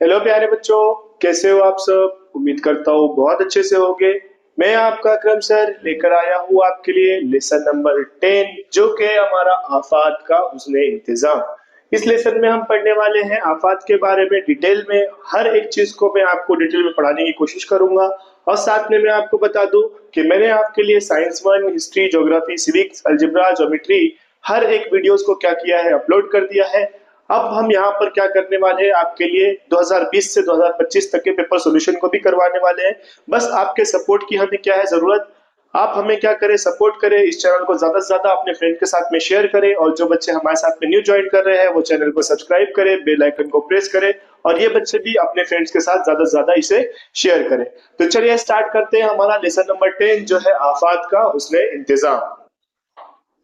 Hello प्यारे बच्चों, कैसे हो आप सब। उम्मीद करता हूँ बहुत अच्छे से होगे। मैं आपका अकरम सर लेकर आया हूँ आपके लिए लेसन नंबर 10, जो कि हमारा आफात का हुस्ने इंतजाम। इस लेसन में हम पढ़ने वाले हैं आफात के बारे में डिटेल में। हर एक चीज को मैं आपको डिटेल में पढ़ाने की कोशिश करूंगा। और साथ में मैं आपको बता दूं कि मैंने आपके लिए science 1, history, geography, civics, algebra, geometry हर एक वीडियोस को क्या किया है, अपलोड कर दिया है। अब हम यहाँ पर क्या करने वाले हैं, आपके लिए 2020 से 2025 तक के पेपर सॉल्यूशन को भी करवाने वाले हैं। बस आपके सपोर्ट की हमें क्या है जरूरत। आप हमें क्या करें, सपोर्ट करें, इस चैनल को ज्यादा से ज्यादा अपने फ्रेंड के साथ में शेयर करें, और जो बच्चे हमारे साथ में न्यू ज्वाइन कर रहे हैं वो चैनल को सब्सक्राइब करें, बेल आइकन को प्रेस करें, और ये बच्चे भी अपने फ्रेंड्स के साथ ज्यादा से ज्यादा इसे शेयर करें। तो चलिए स्टार्ट करते हैं हमारा लेसन नंबर 10, जो है आफात का हुस्ने इंतजाम।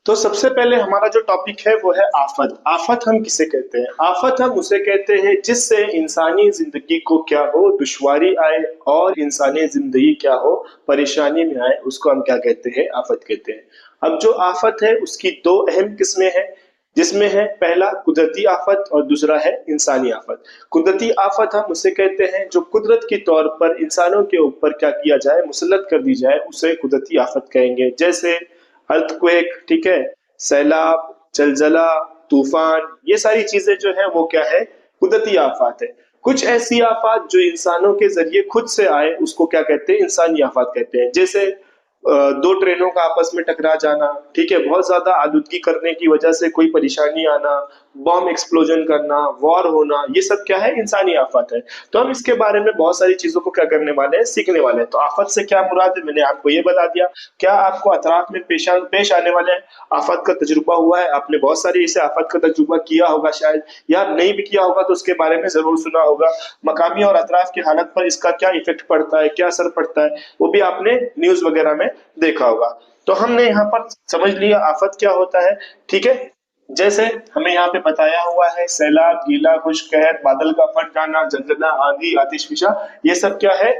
तो सबसे पहले हमारा जो टॉपिक है वो है आफत। आफत हम किसे कहते हैं? आफत हम उसे कहते हैं जिससे इंसानी जिंदगी को क्या हो, दुश्वारी आए, और इंसानी जिंदगी क्या हो, परेशानी में आए, उसको हम क्या कहते हैं, आफत कहते हैं। अब जो आफत है उसकी दो अहम किस्में हैं, जिसमें है पहला कुदरती आफत और दूसरा है इंसानी आफत। कुदरती आफत हम उसे कहते हैं जो कुदरत के तौर पर इंसानों के ऊपर क्या किया जाए, मुसल्लत कर दी जाए, उसे कुदरती आफत कहेंगे। जैसे अर्थक्वेक, ठीक है, सैलाब, जलजला, तूफान, ये सारी चीजें जो है वो क्या है, कुदरती आफात है। कुछ ऐसी आफात जो इंसानों के जरिए खुद से आए उसको क्या कहते हैं, इंसानी आफात कहते हैं। जैसे दो ट्रेनों का आपस में टकरा जाना, ठीक है, बहुत ज्यादा आलूदगी करने की वजह से कोई परेशानी आना, बॉम्ब एक्सप्लोजन करना, वॉर होना, ये सब क्या है, इंसानी आफत है। तो हम इसके बारे में बहुत सारी चीजों को क्या करने वाले हैं, सीखने वाले हैं। तो आफत से क्या मुराद है, मैंने आपको ये बता दिया। क्या आपको अतराफ में पेश आने वाले आफत का तजुर्बा हुआ है? आपने बहुत सारी इसे आफत का तजुर्बा किया होगा शायद, या नहीं भी किया होगा तो उसके बारे में जरूर सुना होगा। मकामी और अतराफ की हालत पर इसका क्या इफेक्ट पड़ता है, क्या असर पड़ता है, वो भी आपने न्यूज वगैरह में देखा होगा। तो हमने यहाँ पर समझ लिया आफत क्या होता है, ठीक है। जैसे हमें यहाँ पे बताया हुआ है, सैलाब, गीला, खुश्क, कहर, बादल का फट जाना, जलजला, आंधी, आतिशफिशा, ये सब क्या है,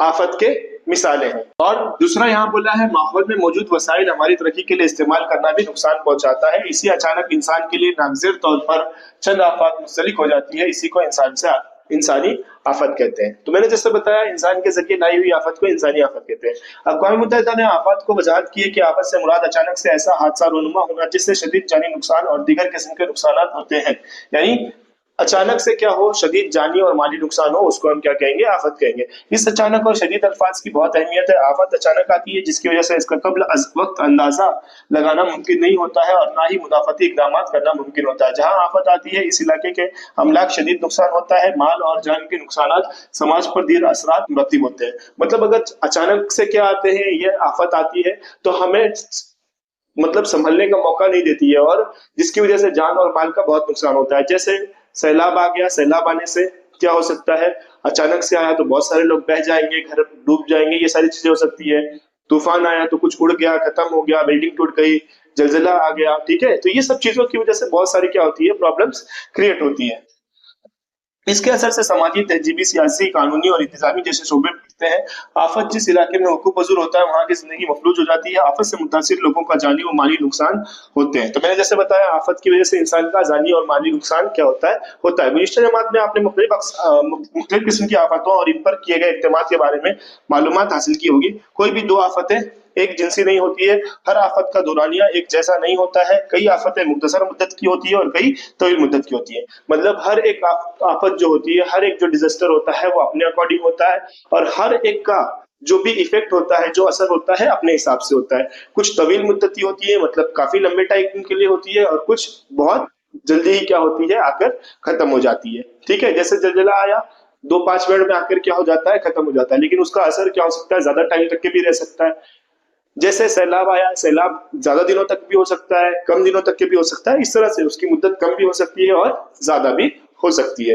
आफत के मिसालें हैं। और दूसरा यहाँ बोला है, माहौल में मौजूद वसाइल हमारी तरक्की के लिए इस्तेमाल करना भी नुकसान पहुंचाता है। इसी अचानक इंसान के लिए नागजिर तौर पर चंद आफत मुंसलिक हो जाती है, इसी को इंसानी आफत कहते हैं। तो मैंने जैसे बताया, इंसान के जरिए लाई हुई आफत को इंसानी आफत कहते हैं। अक़वाम मुत्तहिदा ने आफत को वजाहत की है कि आफत से मुराद अचानक से ऐसा हादसा रोनुमा होना जिससे शदीद जानी नुकसान और दीगर किस्म के नुकसान होते हैं। यानी अचानक से क्या हो, शदीद जानी और माली नुकसान हो, उसको हम क्या कहेंगे, आफत कहेंगे। इस अचानक और शदीद अल्फाज की बहुत अहमियत है। आफत अचानक आती है जिसकी वजह से इसका कब्ल अज वक्त अंदाजा लगाना मुमकिन नहीं होता है, और ना ही मुदाफती इकदाम करना मुमकिन होता है। जहां आफत आती है इस इलाके के अमलाक शदीद नुकसान होता है, माल और जान के नुकसान, समाज पर दीर असरात मुरतब होते हैं। मतलब अगर अचानक से क्या आते हैं, ये आफत आती है तो हमें मतलब संभलने का मौका नहीं देती है, और जिसकी वजह से जान और माल का बहुत नुकसान होता है। जैसे सैलाब आ गया, सैलाब आने से क्या हो सकता है, अचानक से आया तो बहुत सारे लोग बह जाएंगे, घर डूब जाएंगे, ये सारी चीजें हो सकती है। तूफान आया तो कुछ उड़ गया, खत्म हो गया, बिल्डिंग टूट गई, जलजला आ गया, ठीक है। तो ये सब चीजों की वजह से बहुत सारी क्या होती है, प्रॉब्लम्स क्रिएट होती है। इसके असर से समाजी, तहजीबी, सियासी, कानूनी और इंतजामी जैसे शोबे बढ़ते हैं। आफत जिस इलाके में हुकूक पजूर होता है वहां की जिंदगी मफलूज हो जाती है। आफत से मुतासिर लोगों का जानी और माली नुकसान होते हैं। तो मैंने जैसे बताया, आफत की वजह से इंसान का जानी और माली नुकसान क्या होता है। गुज़िश्ता जमात में आपने मुख्तलिफ किस्म की आफतों और इन पर किए गए इक़दामात के बारे में मालूमात हासिल की होगी। कोई भी दो आफतें एक जिनसी नहीं होती है। हर आफत का दौरानिया एक जैसा नहीं होता है। कई आफतें मुख्तसर मुद्दत की होती है और कई तवील मुद्दत की होती है। मतलब हर एक आफत जो होती है, हर एक जो डिजास्टर होता है वो अपने अकॉर्डिंग होता है, और हर एक का जो भी इफेक्ट होता है, जो असर होता है, अपने हिसाब से होता है। कुछ तवील मुद्दती होती है, मतलब काफी लंबे टाइम के लिए होती है, और कुछ बहुत जल्दी ही क्या होती है, आकर खत्म हो जाती है। ठीक है, जैसे जलजला आया, 2-5 मिनट में आकर क्या हो जाता है, खत्म हो जाता है, लेकिन उसका असर क्या हो सकता है, ज्यादा टाइम तक के भी रह सकता है। जैसे सैलाब आया, सैलाब ज्यादा दिनों तक भी हो सकता है, कम दिनों तक के भी हो सकता है। इस तरह से उसकी मुद्दत कम भी हो सकती है और ज्यादा भी हो सकती है।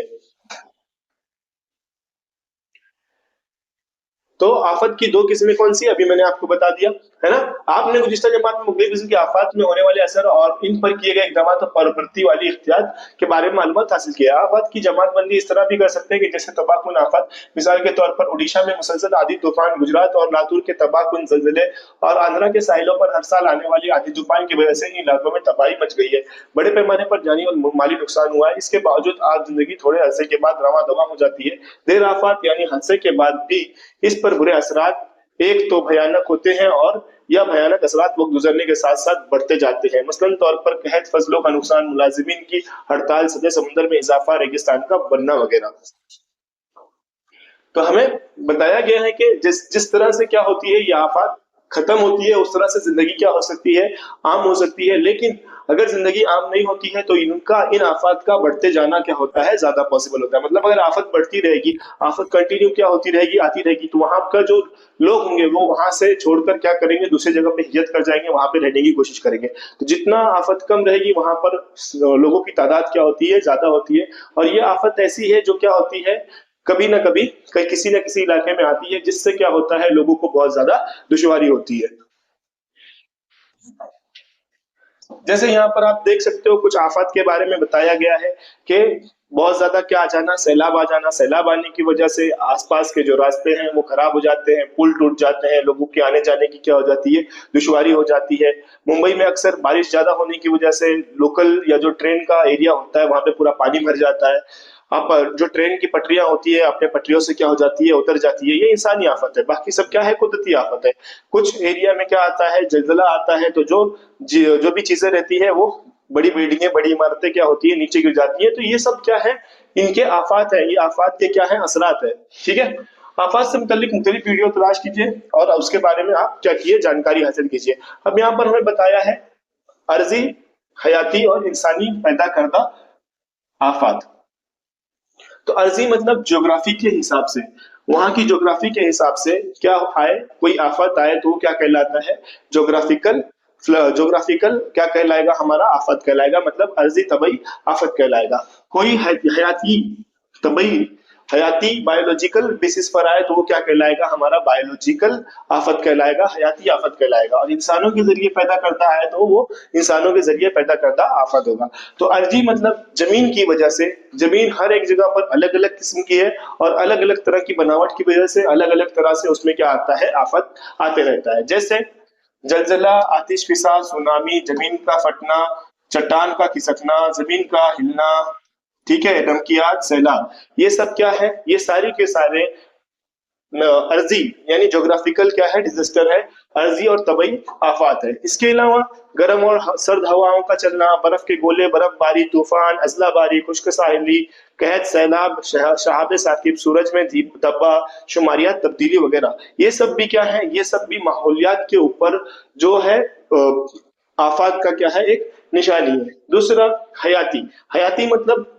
तो आफत की दो किस्में कौन सी, अभी मैंने आपको बता दिया। है ना। आपने गुज़िश्ता जमात में मुग़ल इज़्म की आफ़ात में होने वाले असर और इन पर किए गए इक़दामात और प्रवृत्ति वाली इख्तियात के बारे में मालूमात हासिल किया। आफ़ात की जमातबंदी इस तरह भी कर सकते हैं कि जैसे तबाहकुन आफ़ात, मिसाल के तौर पर ओडिशा में मुसलसल आंधी तूफान, गुजरात और लातूर के तबाहकुन ज़लज़ले और आंध्रा के साहिलों पर हर साल आने वाली आंधी तूफान की वजह से इन इलाकों में तबाही मच गई है। बड़े पैमाने पर जानी और माली नुकसान हुआ है। इसके बावजूद आज जिंदगी थोड़े अरसे के बाद रवां-दवां हो जाती है। देर आफ़ात यानी हादसे के बाद भी इस पर बुरे असरात एक तो भयानक होते हैं और यह भयानक असरात वक्त गुजरने के साथ साथ बढ़ते जाते हैं। मसलन तौर पर कहत फसलों का नुकसान, मुलाजिमीन की हड़ताल, सतह समुद्र में इजाफा, रेगिस्तान का बनना वगैरह। तो हमें बताया गया है कि जिस जिस तरह से क्या होती है ये आफात खत्म होती है, उस तरह से जिंदगी क्या हो सकती है, आम हो सकती है। लेकिन अगर जिंदगी आम नहीं होती है तो इन आफात का बढ़ते जाना क्या होता है, ज्यादा पॉसिबल होता है। मतलब अगर आफत बढ़ती रहेगी, आफत कंटिन्यू क्या होती रहेगी, आती रहेगी, तो वहां का जो लोग होंगे वो वहां से छोड़कर क्या करेंगे, दूसरी जगह पे हिजरत कर जाएंगे, वहां पे रहने की कोशिश करेंगे। तो जितना आफत कम रहेगी वहां पर लोगों की तादाद क्या होती है, ज्यादा होती है। और ये आफत ऐसी है जो क्या होती है, कभी ना कभी कहीं किसी न किसी इलाके में आती है, जिससे क्या होता है, लोगों को बहुत ज्यादा दुश्वारी होती है। जैसे यहाँ पर आप देख सकते हो कुछ आफत के बारे में बताया गया है कि बहुत ज्यादा क्या आ जाना, सैलाब आ जाना। सैलाब आने की वजह से आसपास के जो रास्ते हैं वो खराब हो जाते हैं, पुल टूट जाते हैं, लोगों के आने जाने की क्या हो जाती है, दुश्वारी हो जाती है। मुंबई में अक्सर बारिश ज्यादा होने की वजह से लोकल या जो ट्रेन का एरिया होता है वहां पे पूरा पानी भर जाता है। आप जो ट्रेन की पटरियां होती है अपने पटरियों से क्या हो जाती है, उतर जाती है। ये इंसानी आफत है, बाकी सब क्या है, कुदरती आफत है। कुछ एरिया में क्या आता है, जलजला आता है, तो जो भी चीजें रहती है वो बड़ी बिल्डिंगें, बड़ी इमारतें क्या होती है, नीचे गिर जाती है। तो ये सब क्या है, इनके आफात है, ये आफात के क्या है, असरात है। ठीक है। आफात से मुतल्लिक मुख्तलिफ वीडियो तलाश कीजिए और उसके बारे में आप क्या किए, जानकारी हासिल कीजिए। अब यहाँ पर हमें बताया है अर्जी, हयाती और इंसानी पैदा करदा आफात। तो अर्जी मतलब ज्योग्राफी के हिसाब से, वहां की ज्योग्राफी के हिसाब से क्या आए, कोई आफत आए तो वो क्या कहलाता है, ज्योग्राफिकल। ज्योग्राफिकल क्या कहलाएगा, हमारा आफत कहलाएगा, मतलब अर्जी तबई आफत कहलाएगा। कोई हयाती तबई हयाती बायोलॉजिकल बेसिस पर आए तो वो क्या कहलाएगा, हमारा बायोलॉजिकल आफत कहलाएगा, हयाती आफत कहलाएगा। और इंसानों के जरिए पैदा करता है तो वो इंसानों के जरिए पैदा करता आफत होगा। तो अर्जी मतलब जमीन की वजह से, जमीन हर एक जगह पर अलग अलग किस्म की है और अलग अलग तरह की बनावट की वजह से अलग अलग तरह से उसमें क्या आता है, आफत आते रहता है। जैसे जलजला, आतिश फिसा, सुनामी, जमीन का फटना, चट्टान का खिसकना, जमीन का हिलना, ठीक है, धमकियात, सैलाब, ये सब क्या है, ये सारी के सारे अर्जी यानी ज्योग्राफिकल क्या है, डिजास्टर है, अर्जी और तबई आफात है। इसके अलावा गर्म और सर्द हवाओं का चलना, बर्फ के गोले, बर्फबारी, तूफान, अजलाबारी, खुश्क साहिली, कहत, सैलाब, शहाब साकिब, सूरज में धब्बा, शुमारियात तब्दीली वगैरह, ये सब भी क्या है, ये सब भी माहौलियात के ऊपर जो है आफात का क्या है, एक निशानी है। दूसरा हयाती, हयाती मतलब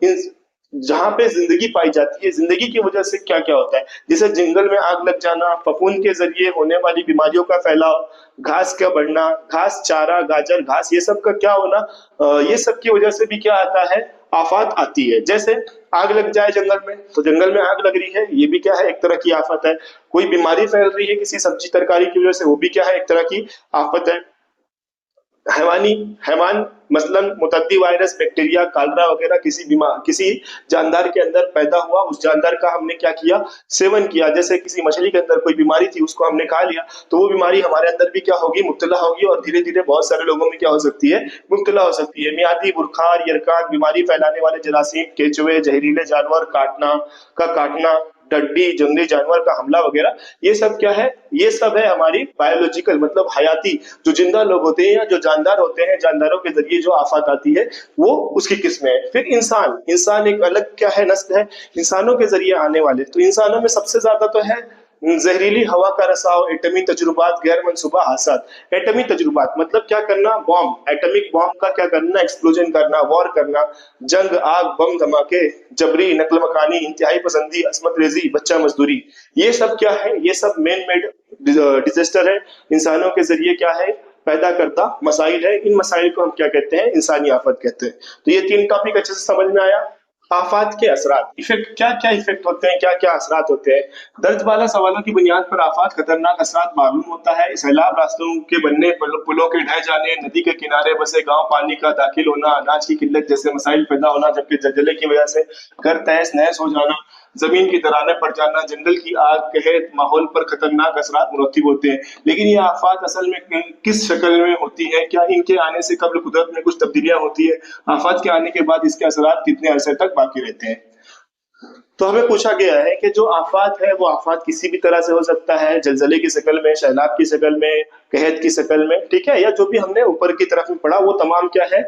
जहां पे जिंदगी पाई जाती है, जिंदगी की वजह से क्या क्या होता है, जैसे जंगल में आग लग जाना, फफूंद के जरिए होने वाली बीमारियों का फैलाव, घास का बढ़ना, घास चारा, गाजर घास, ये सब का क्या होना, ये सब की वजह से भी क्या आता है, आफत आती है। जैसे आग लग जाए जंगल में, तो जंगल में आग लग रही है, ये भी क्या है, एक तरह की आफत है। कोई बीमारी फैल रही है किसी सब्जी तरकारी की वजह से, वो भी क्या है, एक तरह की आफत है। हैवानी, हैवान मसलन मुतद्दी वायरस, बैक्टीरिया, कालरा वगैरह किसी जानदार के अंदर पैदा हुआ, उस जानदार का हमने क्या किया, सेवन किया। जैसे किसी मछली के अंदर कोई बीमारी थी, उसको हमने खा लिया, तो वो बीमारी हमारे अंदर भी क्या होगी, मुब्तला होगी और धीरे धीरे बहुत सारे लोगों में क्या हो सकती है, मुब्तला हो सकती है। मियादी बुखार, यरकान, बीमारी फैलाने वाले जरासीम, केचुए, जहरीले जानवर, काटना, डड्डी, जंगली जानवर का हमला वगैरह, ये सब क्या है, ये सब है हमारी बायोलॉजिकल मतलब हयाती, जो जिंदा लोग होते हैं या जो जानदार होते हैं, जानदारों के जरिए जो आफत आती है वो उसकी किस्में है। फिर इंसान, इंसान एक अलग क्या है, नस्ल है, इंसानों के जरिए आने वाले। तो इंसानों में सबसे ज्यादा तो है जहरीली हवा का रसाव, एटमी तजुर्बात, गैर मनसूबा हादसात। एटमी तजुर्बात मतलब क्या करना, बॉम्ब, एटॉमिक बॉम्ब का क्या करना, एक्सप्लोजन करना, वॉर करना, जंग, आग, बम धमाके, जबरी नकल मकानी, इंतहाई पसंदी, असमत रेजी, बच्चा मजदूरी, ये सब क्या है, ये सब मैन मेड डिजास्टर है, इंसानों के जरिए क्या है, पैदा करता मसाइल है। इन मसाइल को हम क्या कहते हैं, इंसानी आफत कहते हैं। तो ये तीन टॉपिक अच्छे से समझ में आया। आफात के असरात, इफेक्ट क्या क्या इफेक्ट होते हैं, क्या क्या असरात होते हैं। दर्ज वाला सवालों की बुनियाद पर आफात खतरनाक असरात मालूम होता है। सैलाब, रास्तों के बनने, पुलों के ढह जाने, नदी के किनारे बसे गांव, पानी का दाखिल होना, अनाज की किल्लत जैसे मसाइल पैदा होना, जबकि जलजले की वजह से घर तहस नहस हो जाना, जमीन की दरारें पड़ जाना, जंगल की आग, कहर, माहौल पर खतरनाक असरात मुरतब होते हैं। लेकिन ये आफात असल में किस शक्ल में होती है, क्या इनके आने से कबल कुदरत में कुछ तब्दीलियां होती है, आफात के आने के बाद इसके असरात कितने अरसे तक बाकी रहते हैं। तो हमें पूछा गया है कि जो आफात है वो आफात किसी भी तरह से हो सकता है, जलजले की शक्ल में, सैलाब की शक्ल में, कहत की शक्ल में, ठीक है, या जो भी हमने ऊपर की तरफ में पढ़ा वो तमाम क्या है,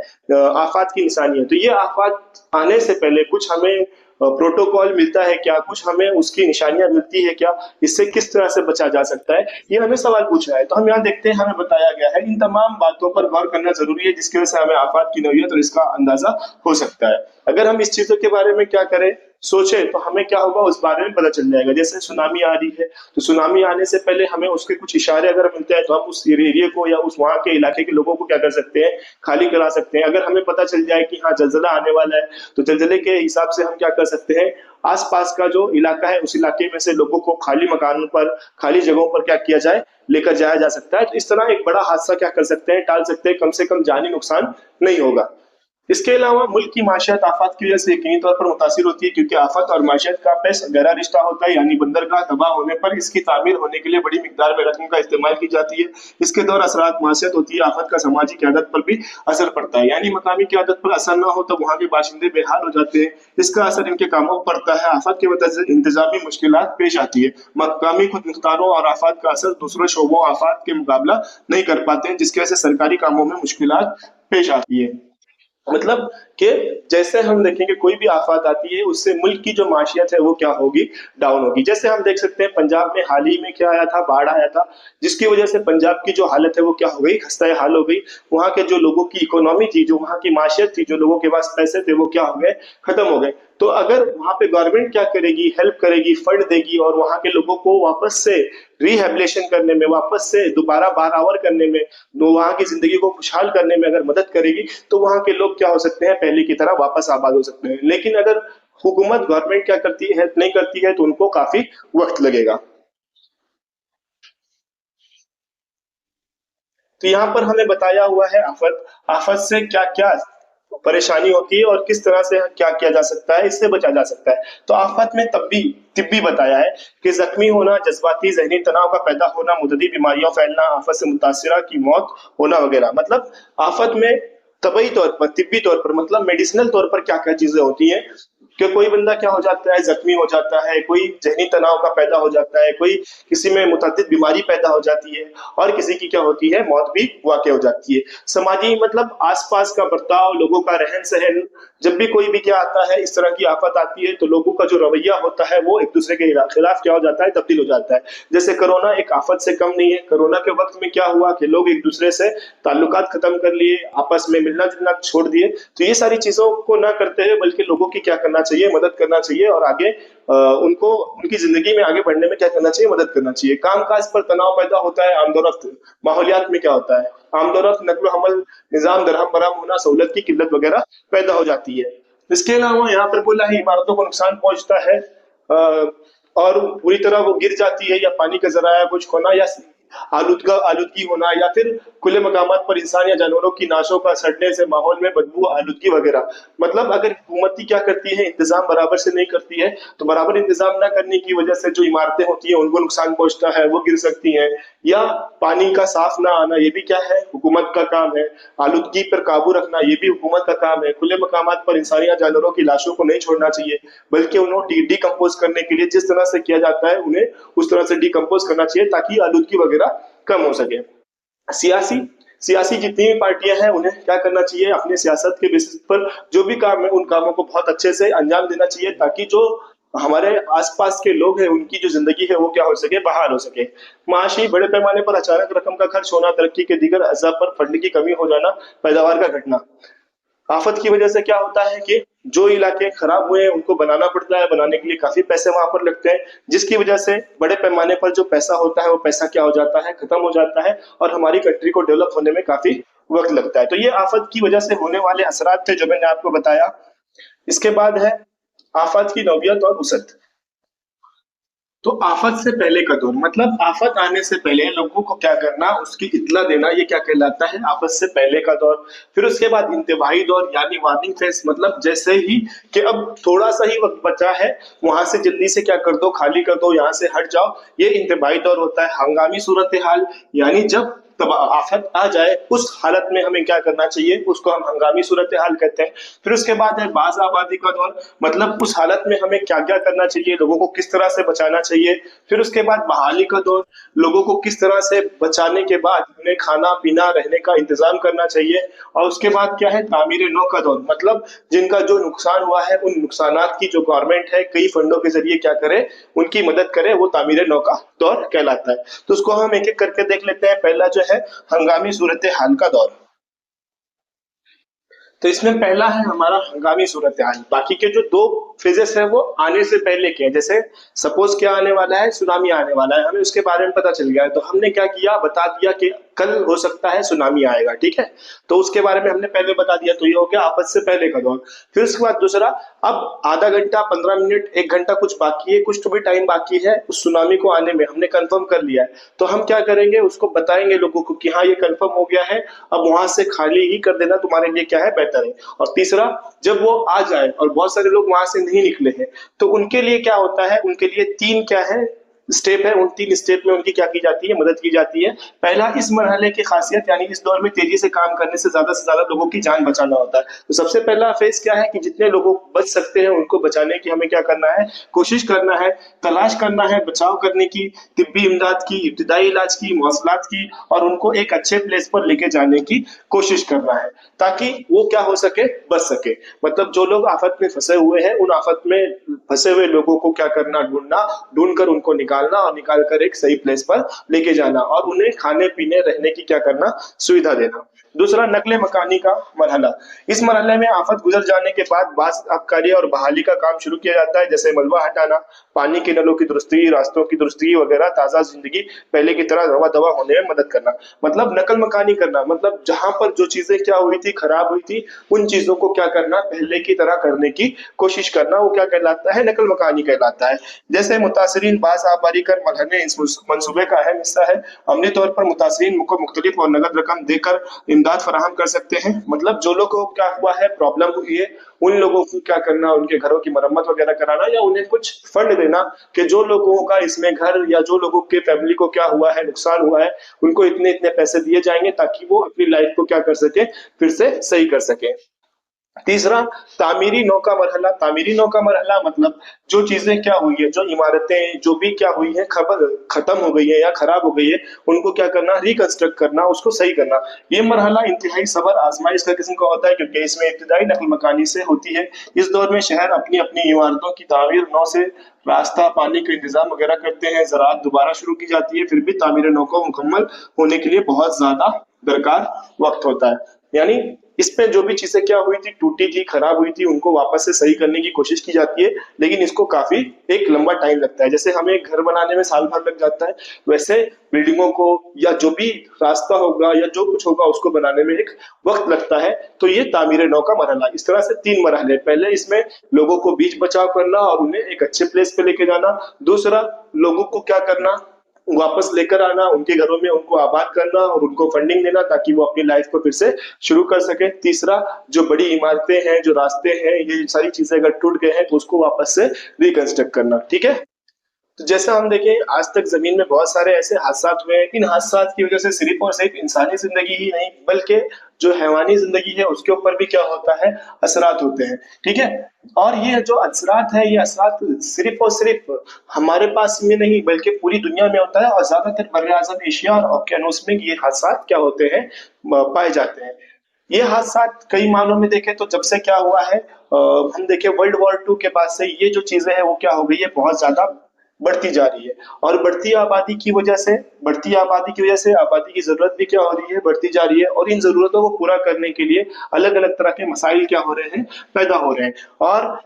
आफात की निशानी है। तो ये आफात आने से पहले कुछ हमें प्रोटोकॉल मिलता है क्या, कुछ हमें उसकी निशानियां मिलती है क्या, इससे किस तरह से बचा जा सकता है, ये हमें सवाल पूछा है। तो हम यहाँ देखते हैं, हमें बताया गया है इन तमाम बातों पर गौर करना जरूरी है, जिसकी वजह से हमें आफात की नौयत और इसका अंदाजा हो सकता है। अगर हम इस चीजों के बारे में क्या करें, सोचे, तो हमें क्या होगा उस बारे में पता चल जाएगा। जैसे सुनामी आ रही है, तो सुनामी आने से पहले हमें उसके कुछ इशारे अगर मिलते हैं तो हम उस एरिया को या उस वहां के इलाके के लोगों को क्या कर सकते हैं, खाली करा सकते हैं। अगर हमें पता चल जाए कि हाँ जलजला आने वाला है, तो जलजले के हिसाब से हम क्या कर सकते हैं, आसपास का जो इलाका है उस इलाके में से लोगों को खाली मकानों पर, खाली जगहों पर क्या किया जाए, लेकर जाया जा सकता है। तो इस तरह एक बड़ा हादसा क्या कर सकते हैं, टाल सकते हैं, कम से कम जानी नुकसान नहीं होगा। इसके अलावा मुल्क की माशियत आफत की वजह से यकीनी तौर पर मुतासिर होती है, क्योंकि आफत और माशियत का आपस गहरा रिश्ता होता है। यानी बंदरगाह तबाह होने पर इसकी तामीर होने के लिए बड़ी मिकदार में रकम का इस्तेमाल की जाती है। इसके दौर असरात माशियत होती है। आफत का समाजी क्यादत पर भी असर पड़ता है, यानी मकामी क्यादत पर असर ना हो तो वहाँ के बाशिंदे बेहाल हो जाते हैं। इसका असर इनके कामों पर पड़ता है। आफत की वजह से इंतजामी मुश्किल पेश आती है। मकामी खुद मुख्तारों और आफत का असर दूसरे शोबों आफत के मुकाबला नहीं कर पाते हैं, जिसकी वजह से सरकारी कामों में मुश्किल पेश आती है। मतलब कि जैसे हम देखेंगे कोई भी आफत आती है उससे मुल्क की जो माशियत है वो क्या होगी, डाउन होगी। जैसे हम देख सकते हैं पंजाब में हाल ही में क्या आया था, बाढ़ आया था, जिसकी वजह से पंजाब की जो हालत है वो क्या हो गई, खस्ता हाल हो गई। वहां के जो लोगों की इकोनॉमी थी, जो वहां की माशियत थी, जो लोगों के पास पैसे थे, वो क्या हो गए, खत्म हो गए। तो अगर वहां पे गवर्नमेंट क्या करेगी, हेल्प करेगी, फंड देगी और वहां के लोगों को वापस से रिहेबिलेशन करने में, वापस से दोबारा बहावर करने में, वहां की जिंदगी को खुशहाल करने में अगर मदद करेगी, तो वहां के लोग क्या हो सकते हैं, पहले की तरह वापस आबाद हो सकते हैं। लेकिन अगर हुकूमत, गवर्नमेंट क्या करती है, हेल्प नहीं करती है, तो उनको काफी वक्त लगेगा। तो यहाँ पर हमें बताया हुआ है आफत, आफत से क्या क्या परेशानी होती है और किस तरह से क्या किया जा सकता है, इससे बचा जा सकता है। तो आफत में तब्बी तिब्बी बताया है कि जख्मी होना, जज्बाती जहनी तनाव का पैदा होना, मुतदी बीमारियों फैलना, आफत से मुतासरा की मौत होना वगैरह। मतलब आफत में तबई तौर पर, तिब्बी तौर पर, मतलब मेडिसिनल तौर पर क्या क्या चीजें होती हैं, कि कोई बंदा क्या हो जाता है, जख्मी हो जाता है, कोई जहनी तनाव का पैदा हो जाता है, कोई किसी में मुतअद्दिद बीमारी पैदा हो जाती है, और किसी की क्या होती है, मौत भी वाक़ हो जाती है। समाजी मतलब आसपास का बर्ताव, लोगों का रहन सहन, जब भी कोई भी क्या आता है, इस तरह की आफत आती है, तो लोगों का जो रवैया होता है वो एक दूसरे के खिलाफ क्या हो जाता है, तब्दील हो जाता है। जैसे कोरोना एक आफत से कम नहीं है। कोरोना के वक्त में क्या हुआ कि लोग एक दूसरे से ताल्लुकात खत्म कर लिए, आपस में मिलना जुलना छोड़ दिए। तो ये सारी चीजों को ना करते हुए बल्कि लोगों की क्या करना चाहिए, मदद करना चाहिए, और आगे उनको उनकी जिंदगी में आगे बढ़ने में क्या करना चाहिए, मदद करना चाहिए। काम काज पर तनाव पैदा होता है, आमदोरफ्त माहौलियात में क्या होता है, आमदोरफ्त नकल हमल निजाम दरहम बराम होना, सहूलत की किल्लत वगैरह पैदा हो जाती है। इसके अलावा यहाँ पर बोला है इमारतों को नुकसान पहुंचता है, और पूरी तरह वो गिर जाती है, या पानी का जराया कुछ होना, या आलूदगी होना, या फिर खुले मकामात पर इंसान या जानवरों की नाशों का सड़ने से माहौल में बदबू, आलूदगी वगैरह। मतलब अगर हुकूमत क्या करती है, इंतजाम बराबर से नहीं करती है, तो बराबर इंतजाम ना करने की वजह से जो इमारतें होती है उनको नुकसान पहुंचता है, वो गिर सकती हैं। या पानी का साफ ना आना, ये भी क्या है, हुकूमत का काम है। आलूदगी पर काबू रखना, ये भी हुकूमत का काम है। खुले मकामात पर इंसान या जानवरों की लाशों को नहीं छोड़ना चाहिए, बल्कि उन्हें डिकम्पोज करने के लिए जिस तरह से किया जाता है उन्हें उस तरह से डिकम्पोज करना चाहिए, ताकि आलूदगी वगैरह कम हो सके। सियासी सियासी जितनी भी पार्टियां हैं उन्हें क्या करना चाहिए, अपने सियासत के बेसिस पर जो भी काम है उन कामों को बहुत अच्छे से अंजाम देना चाहिए, ताकि जो हमारे आसपास के लोग हैं उनकी जो जिंदगी है वो क्या हो सके, बहाल हो सके। माशी बड़े पैमाने पर अचानक रकम का खर्च होना, तरक्की के दीगर अज़ा पर फंड की कमी हो जाना, पैदावार का घटना। आफत की वजह से क्या होता है कि जो इलाके खराब हुए हैं उनको बनाना पड़ता है, बनाने के लिए काफी पैसे वहां पर लगते हैं, जिसकी वजह से बड़े पैमाने पर जो पैसा होता है वो पैसा क्या हो जाता है, खत्म हो जाता है, और हमारी कंट्री को डेवलप होने में काफी वक्त लगता है। तो ये आफत की वजह से होने वाले असरात थे जो मैंने आपको बताया। इसके बाद है आफत की नौयत और वसअत। तो आफत से पहले का दौर मतलब आफत आने से पहले लोगों को क्या करना, उसकी इत्तला देना, ये क्या कहलाता है, आफत से पहले का दौर। फिर उसके बाद इंतबाही दौर यानी वार्निंग फेज, मतलब जैसे ही कि अब थोड़ा सा ही वक्त बचा है, वहां से जल्दी से क्या कर दो, खाली कर दो, यहाँ से हट जाओ, ये इंतबाही दौर होता है। हंगामी सूरत हाल यानी जब तब आफत आ जाए उस हालत में हमें क्या करना चाहिए, उसको हम हंगामी सूरत हाल कहते हैं। फिर उसके बाद है बाज आबादी का दौर, मतलब उस हालत में हमें क्या क्या करना चाहिए, लोगों को किस तरह से बचाना चाहिए। फिर उसके बाद बहाली का दौर, लोगों को किस तरह से बचाने के बाद उन्हें खाना पीना रहने का इंतजाम करना चाहिए। और उसके बाद क्या है, तामीर नौ का दौर, मतलब जिनका जो नुकसान हुआ है उन नुकसानात की जो गवर्नमेंट है कई फंडों के जरिए क्या करे, उनकी मदद करे, वो तामीर नौ का दौर कहलाता है। तो उसको हम एक एक करके देख लेते हैं। पहला जो है हंगामी सूरत हाल का दौर। तो इसमें पहला है हमारा हंगामी सूरत हाल। बाकी के जो दो फेजेस है वो आने से पहले के हैं। जैसे सपोज क्या आने वाला है, सुनामी आने वाला है, हमें उसके बारे में पता चल गया है, तो हमने क्या किया, बता दिया कि कल हो सकता है सुनामी आएगा, ठीक है, तो उसके बारे में हमने पहले बता दिया, तो ये हो गया आपस से पहले का दौर। फिर उसके बाद दूसरा, अब आधा घंटा 15 मिनट 1 घंटा कुछ बाकी है, कुछ तो भी टाइम बाकी है उस सुनामी को आने में, हमने कंफर्म कर लिया है, तो हम क्या करेंगे, उसको बताएंगे लोगों को कि हाँ ये कंफर्म हो गया है, अब वहां से खाली ही कर देना तुम्हारे लिए क्या है, बेहतर है। और तीसरा, जब वो आ जाए और बहुत सारे लोग वहां से नहीं निकले हैं, तो उनके लिए क्या होता है, उनके लिए तीन क्या है स्टेप है, उन तीन स्टेप में उनकी क्या की जाती है, मदद की जाती है। पहला, इस मरहले की खासियत यानी इस दौर में तेजी से काम करने से ज्यादा लोगों की जान बचाना होता है। तो सबसे पहला फेज क्या है कि जितने लोगों बच सकते हैं उनको बचाने की हमें क्या करना है, कोशिश करना है, तलाश करना है, बचाव करने की, तिब्बी इमदाद की, इब्तदाई इलाज की, मौसलात की, और उनको एक अच्छे प्लेस पर लेके जाने की कोशिश करना है, ताकि वो क्या हो सके, बच सके। मतलब जो लोग आफत में फंसे हुए हैं, उन आफत में फंसे हुए लोगों को क्या करना, ढूंढना, ढूंढ कर उनको निकालना, और निकाल कर एक सही प्लेस पर लेके जाना, और उन्हें खाने पीने रहने की क्या करना, सुविधा देना। दूसरा, नकले मकानी का मरहला। इस मरहले में आफत गुजर जाने के बाद बास आबकारी और बहाली का काम शुरू किया जाता है, जैसे मलबा हटाना, पानी के नलों की दुरुस्ती, रास्तों की दुरुस्ती वगैरह, ताजा जिंदगी पहले की तरह रवा दवा होने में मदद करना। मतलब नकल मकानी करना, मतलब जहां पर जो चीजें क्या हुई थी, खराब हुई थी, उन चीजों को क्या करना, पहले की तरह करने की कोशिश करना, वो क्या कहलाता है, नकल मकानी कहलाता है। जैसे मुतासरीन बास आबादी कर मरहले इस मंसूबे का अहम हिस्सा है। अमली तौर पर मुतासरीन को मुख्तलिफ और नगद रकम देकर इमदाद फराहम कर सकते हैं। मतलब जो लोगों को क्या हुआ है, प्रॉब्लम हुई है, उन लोगों को क्या करना, उनके घरों की मरम्मत वगैरह कराना, या उन्हें कुछ फंड देना कि जो लोगों का इसमें घर, या जो लोगों के फैमिली को क्या हुआ है, नुकसान हुआ है, उनको इतने इतने पैसे दिए जाएंगे ताकि वो अपनी लाइफ को क्या कर सके, फिर से सही कर सके। तीसरा, तामीरी नौ का मरहला। तामीरी नौ का मरहला मतलब जो चीजें क्या हुई है, जो इमारतें जो भी क्या हुई है, खबर खत्म हो गई है या खराब हो गई है, उनको क्या करना, रिकंस्ट्रक्ट करना, उसको सही करना। ये मरहला इंतहाई सबर आजमाइश का किस्म का होता है, क्योंकि इसमें इब्तदाई नकल मकानी से होती है। इस दौर में शहर अपनी अपनी इमारतों की तामीर नौ से रास्ता, पानी का इंतजाम वगैरह करते हैं, ज़राअत दोबारा शुरू की जाती है, फिर भी तामीर नौ को मुकम्मल होने के लिए बहुत ज्यादा दरकार वक्त होता है। यानी इस पे जो भी चीजें क्या हुई थी, टूटी थी, खराब हुई थी, उनको वापस से सही करने की कोशिश की जाती है, लेकिन इसको काफी एक लंबा टाइम लगता है। जैसे हमें घर बनाने में साल भर लग जाता है, वैसे बिल्डिंगों को या जो भी रास्ता होगा या जो कुछ होगा उसको बनाने में एक वक्त लगता है। तो ये तामीर नौ का मरहला। इस तरह से तीन मरहले, पहले इसमें लोगों को बीच बचाव करना और उन्हें एक अच्छे प्लेस पे लेके जाना। दूसरा, लोगों को क्या करना, वापस लेकर आना, उनके घरों में उनको आबाद करना और उनको फंडिंग देना ताकि वो अपनी लाइफ को फिर से शुरू कर सके। तीसरा, जो बड़ी इमारतें हैं, जो रास्ते हैं, ये सारी चीजें अगर टूट गए हैं तो उसको वापस से रिकंस्ट्रक्ट करना, ठीक है। तो जैसा हम देखें, आज तक जमीन में बहुत सारे ऐसे हादसा हुए हैं। इन हादसा की वजह से सिर्फ और सिर्फ इंसानी जिंदगी ही नहीं बल्कि जो हैवानी जिंदगी है उसके ऊपर भी क्या होता है, असरात होते हैं, ठीक है। और ये जो असरात है, ये असरात सिर्फ और सिर्फ हमारे पास में नहीं बल्कि पूरी दुनिया में होता है, और ज्यादातर बर्रे आजम एशिया और ओकेनोस में ये हादसा क्या होते हैं, पाए जाते हैं। ये हादसा कई मानों में देखें तो जब से क्या हुआ है, हम देखें वर्ल्ड वॉर 2 के बाद से ये जो चीजें हैं वो क्या हो गई है, बहुत ज्यादा बढ़ती जा रही है। और बढ़ती आबादी की वजह से आबादी की जरूरत भी क्या हो रही है, बढ़ती जा रही है, और इन जरूरतों को पूरा करने के लिए अलग अलग तरह के मसाइल क्या हो रहे हैं, पैदा हो रहे हैं। और